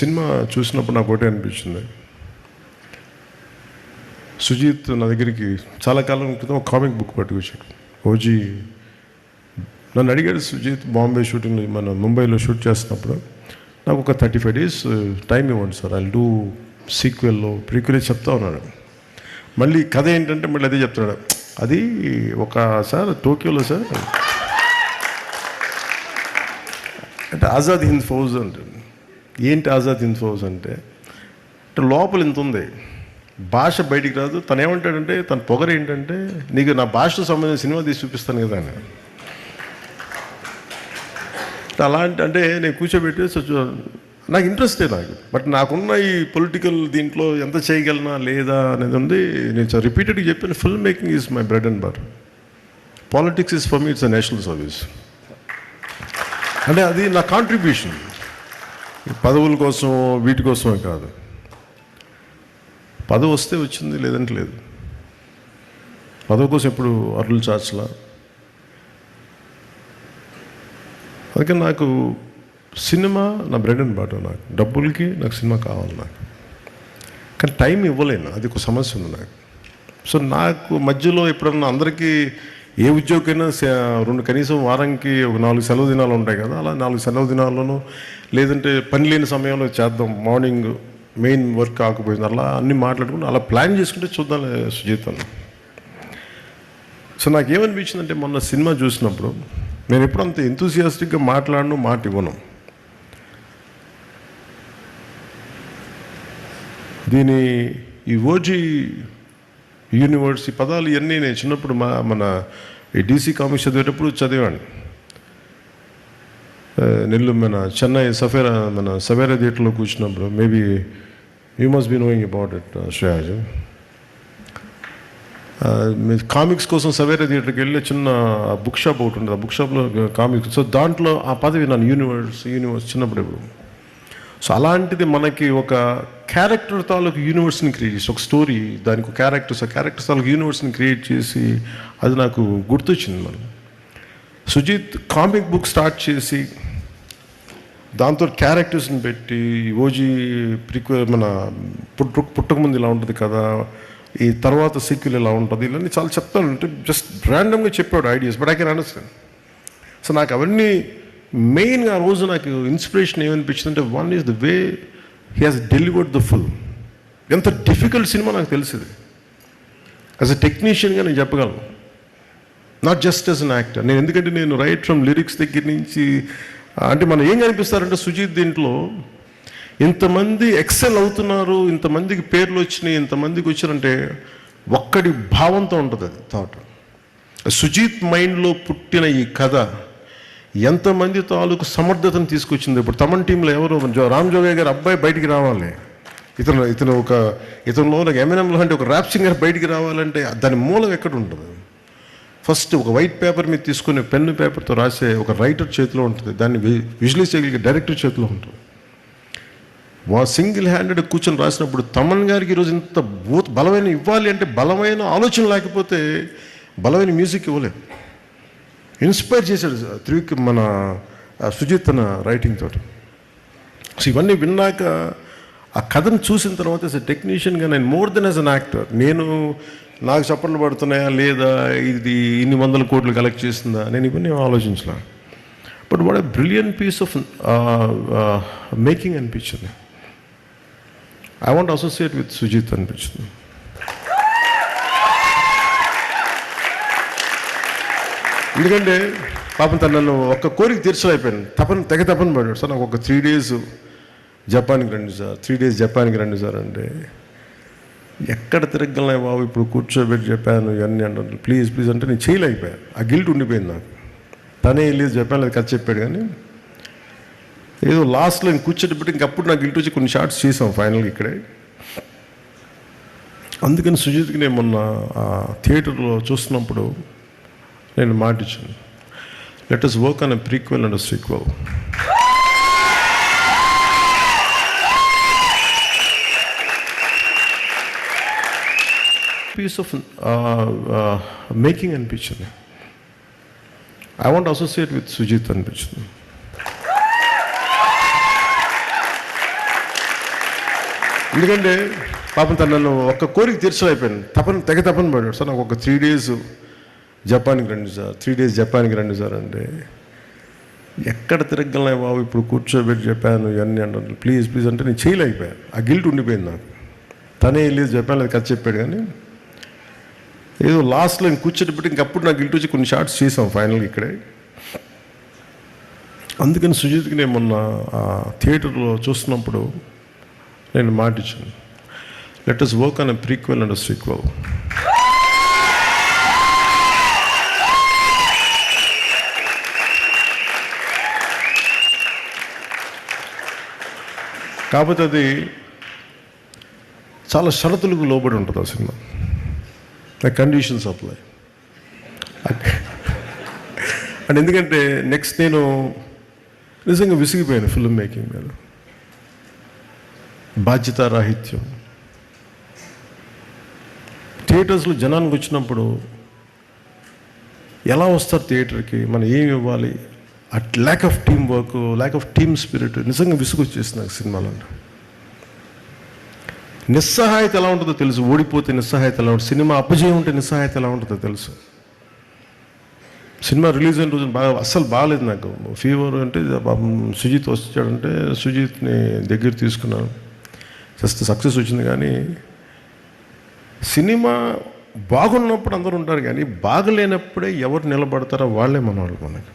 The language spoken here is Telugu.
సినిమా చూసినప్పుడు నాకు ఒకటే అనిపించింది. సుజీత్ నా దగ్గరికి చాలా కాలం క్రితం ఒక కామిక్ బుక్ పట్టుకొచ్చాడు. ఓజీ నన్ను అడిగాడు, సుజీత్ బాంబే షూటింగ్లో మన ముంబైలో షూట్ చేస్తున్నప్పుడు నాకు ఒక 35 days టైం ఇవ్వండి సార్, ఐ డూ సీక్వెల్లో ప్రీక్వెల్ చెప్తా ఉన్నాడు. మళ్ళీ కథ ఏంటంటే మళ్ళీ అదే చెప్తున్నాడు. అది ఒక సార్ టోక్యోలో సార్ అంటే ఆజాద్ హింద్ ఫౌజ్ అంటే ఏంటి ఆజాద్ హింద్ ఫౌజ్ అంటే లోపల ఇంత ఉంది, భాష బయటికి రాదు. తను ఏమంటాడంటే తన పొగరు ఏంటంటే నీకు నా భాషకు సంబంధించిన సినిమా తీసి చూపిస్తాను కదా అని. అలాంటి అంటే నేను కూర్చోబెట్టి నాకు ఇంట్రెస్టే నాకు, బట్ నాకున్న ఈ పొలిటికల్ దీంట్లో ఎంత చేయగలనా లేదా అనేది ఉంది. నేను రిపీటెడ్గా చెప్పాను, film making is my bread and butter, politics is for me it's a national service. అంటే అది నా కాంట్రిబ్యూషన్, పదవుల కోసం వీటి కోసమే కాదు. పదవి వస్తే వచ్చింది, లేదంటే లేదు. పదవి కోసం ఎప్పుడు అరులు చాచలా. అందుకని నాకు సినిమా నా బ్రెడ్ అండ్ బటర్. నాకు డబ్బులకి నాకు సినిమా కావాలి నాకు, కానీ టైం ఇవ్వలేను, అది ఒక సమస్య ఉంది నాకు. సో నాకు మధ్యలో ఎప్పుడన్నా అందరికీ ఏ ఉద్యోగమైనా కనీసం వారానికి ఒక 4 సెలవు దినాలు ఉంటాయి కదా, అలా 4 సెలవు దినాల్లోనూ లేదంటే పని లేని సమయంలో చేద్దాం, మార్నింగ్ మెయిన్ వర్క్ కాకపోయింది, అలా అన్నీ మాట్లాడుకుంటూ అలా ప్లాన్ చేసుకుంటే చూద్దాం సుజీత్ అన్న. సో నాకేమనిపించిందంటే మొన్న సినిమా చూసినప్పుడు నేను ఎప్పుడు అంత ఎంతూసియాస్టిక్గా మాట్లాడను, మాట ఇవ్వను. దీని ఈ ఓజీ యూనివర్స్ ఈ పదాలు ఇవన్నీ నేను చిన్నప్పుడు మన ఈ DC కామిక్స్ చదివేటప్పుడు చదివాను. నెల్లూరు మన చెన్నై సవేరా థియేటర్లో కూర్చున్నప్పుడు, maybe you must be knowing about it Shreyas. Comics కోసం సవేరా థియేటర్కి వెళ్ళి చిన్న బుక్ షాప్ ఒకటి ఉంటుంది, ఆ బుక్ షాప్లో కామిక్స్. సో దాంట్లో ఆ పదవి నన్ను యూనివర్స్ చిన్నప్పుడు ఎప్పుడు. సో అలాంటిది మనకి ఒక క్యారెక్టర్ తాలూకు యూనివర్స్ని క్రియేట్ చేసి, ఒక స్టోరీ దానికి ఒక క్యారెక్టర్స్ తాలూకు యూనివర్స్ని క్రియేట్ చేసి అది నాకు గుర్తొచ్చింది. మనం సుజీత్ కామిక్ బుక్ స్టార్ట్ చేసి దాంతో క్యారెక్టర్స్ని పెట్టి ఓజీ మన పుట్టకముందు ఇలా ఉంటుంది కదా, ఈ తర్వాత సీక్వెల్ ఇలా ఉంటుంది, ఇవన్నీ చాలా చెప్తాను. అంటే జస్ట్ ర్యాండమ్గా చెప్పాడు ideas, but I can understand. So నాకు అవన్నీ మెయిన్గా ఆ రోజు నాకు ఇన్స్పిరేషన్ ఏమనిపించింది అంటే, one is the way he has delivered the film. ఎంత డిఫికల్ట్ సినిమా నాకు తెలిసింది. యాజ్ అ టెక్నీషియన్గా నేను చెప్పగలను, not just as an actor. నేను ఎందుకంటే నేను రైట్ ఫ్రమ్ లిరిక్స్ దగ్గర నుంచి అంటే మనం ఏం కనిపిస్తారంటే సుజీత్ దీంట్లో ఇంతమంది ఎక్సెల్ అవుతున్నారు, ఇంతమందికి పేర్లు వచ్చినాయి, ఇంతమందికి వచ్చారంటే ఒక్కడి భావంతో ఉంటుంది అది థాట్. సుజీత్ మైండ్లో పుట్టిన ఈ కథ ఎంతమంది తాలూకు సమర్థతను తీసుకొచ్చింది. ఇప్పుడు తమన్ టీంలో ఎవరు రామ్ జోగయ్య గారు అబ్బాయి బయటికి రావాలి, ఇతనిలో ఒక ఎమినెం లాంటి ఒక ర్యాప్ సింగర్ బయటికి రావాలంటే దాని మూలం ఎక్కడ ఉంటుంది? ఫస్ట్ ఒక వైట్ పేపర్ మీద తీసుకుని పెన్ను పేపర్తో రాసే ఒక రైటర్ చేతిలో ఉంటుంది, దాన్ని విజువలైజ్ చేయగలిగే డైరెక్టర్ చేతిలో ఉంటుంది. సింగిల్ హ్యాండెడ్ కూర్చొని రాసినప్పుడు తమన్ గారికి ఈరోజు ఇంత బలమైన ఇవ్వాలి అంటే బలమైన ఆలోచన లేకపోతే బలమైన మ్యూజిక్ ఇవ్వలేదు. ఇన్స్పైర్ చేశాడు మన సుజీత్ తన రైటింగ్ తోటి. సో ఇవన్నీ విన్నాక ఆ కథను చూసిన తర్వాత యాజ్ ఎ టెక్నీషియన్గా నేను more than as an actor, నాకు చప్పట్లు పడుతున్నాయా లేదా, ఇది ఇన్ని 100 కోట్లు కలెక్ట్ చేస్తుందా, నేను ఇవన్నీ ఆలోచించలే. But what a brilliant piece of making అనిపించింది. I want associate with Sujeeth అనిపించింది. ఎందుకంటే పాపం తను నన్ను ఒక్క కోరిక తీర్చలేకపోయాను, తెగ తపన పడ్డాడు. సార్ నాకు ఒక 3 days జపాన్కి రండి సార్, 3 days జపాన్కి రండి సార్ అంటే, ఎక్కడ తిరగలే బాబు, ఇప్పుడు కూర్చోబెట్టి చెప్పాను ఇవన్నీ అంటే ప్లీజ్ అంటే నేను చేయలేకపోయాను. ఆ గిల్ట్ ఉండిపోయింది నాకు. తనే వెళ్ళి జపాన్లో కథ చెప్పాడు, కానీ ఏదో లాస్ట్లో నేను కూర్చోబెట్టి ఇంకప్పుడు నాకు గిల్ట్ వచ్చి కొన్ని షార్ట్స్ చేసాం ఫైనల్గా ఇక్కడే. అందుకని సుజీత్కి నేను మొన్న థియేటర్లో చూస్తున్నప్పుడు నేను మాట ఇచ్చాను, let us work on a prequel and a sequel. Piece of making అనిపించింది. I want associate with Sujeeth అనిపించింది. ఎందుకంటే పాపం తను నన్ను ఒక్క కోరిక తీర్చలేకపోయాను, తెగ తపన పడ్డాడు. సార్ నాకు ఒక 3 days జపాన్కి రండి సార్, 3 days జపాన్కి రండి సార్ అంటే, ఎక్కడ తిరగలనే బాబు ఇప్పుడు కూర్చోబెట్టి చెప్పాను ఇవన్నీ అన్నాను. ప్లీజ్ ప్లీజ్ అంటే నేను చేయలేకపోయాను. ఆ గిల్ట్ ఉండిపోయింది నాకు. తనే వెళ్ళి జపాన్లో కథ చెప్పాడు, కానీ ఏదో లాస్ట్లో ఇంక కూర్చోబెట్టి ఇంకప్పుడు నాకు గిల్ట్ వచ్చి కొన్ని షార్ట్స్ చేసాం ఫైనల్గా ఇక్కడే. అందుకని సుజిత్కి నేను మొన్న థియేటర్లో చూస్తున్నప్పుడు నేను మాట ఇచ్చాను, let us work on a prequel and sequel. కాకపోతే అది చాలా షరతులకు లోబడి ఉంటుంది ఆ cinema, the conditions apply. And ఎందుకంటే నెక్స్ట్ నేను నిజంగా విసిగిపోయాను ఫిల్మ్ మేకింగ్ మీద. బాధ్యతారాహిత్యం, థియేటర్స్లో జనానికి వచ్చినప్పుడు ఎలా వస్తారు థియేటర్కి, మనం ఏమి ఇవ్వాలి, at lack of team work, lack of team spirit నిజంగా విసుగొచ్చేస్తుంది నాకు సినిమాలో. నిస్సహాయత ఎలా ఉంటుందో తెలుసు, ఓడిపోతే నిస్సహాయత ఎలా ఉంటుంది, సినిమా అపజయం ఉంటే నిస్సహాయత ఎలా ఉంటుందో తెలుసు. సినిమా రిలీజ్ అయిన రోజు అస్సలు బాగాలేదు నాకు, ఫీవర్. అంటే సుజిత్ వచ్చాడంటే సుజిత్ని దగ్గర తీసుకున్నాను, జస్ట్ సక్సెస్ వచ్చింది. కానీ సినిమా బాగున్నప్పుడు అందరూ ఉంటారు, కానీ బాగలేనప్పుడే ఎవరు నిలబడతారో వాళ్ళే మనవాళ్ళు మనకి.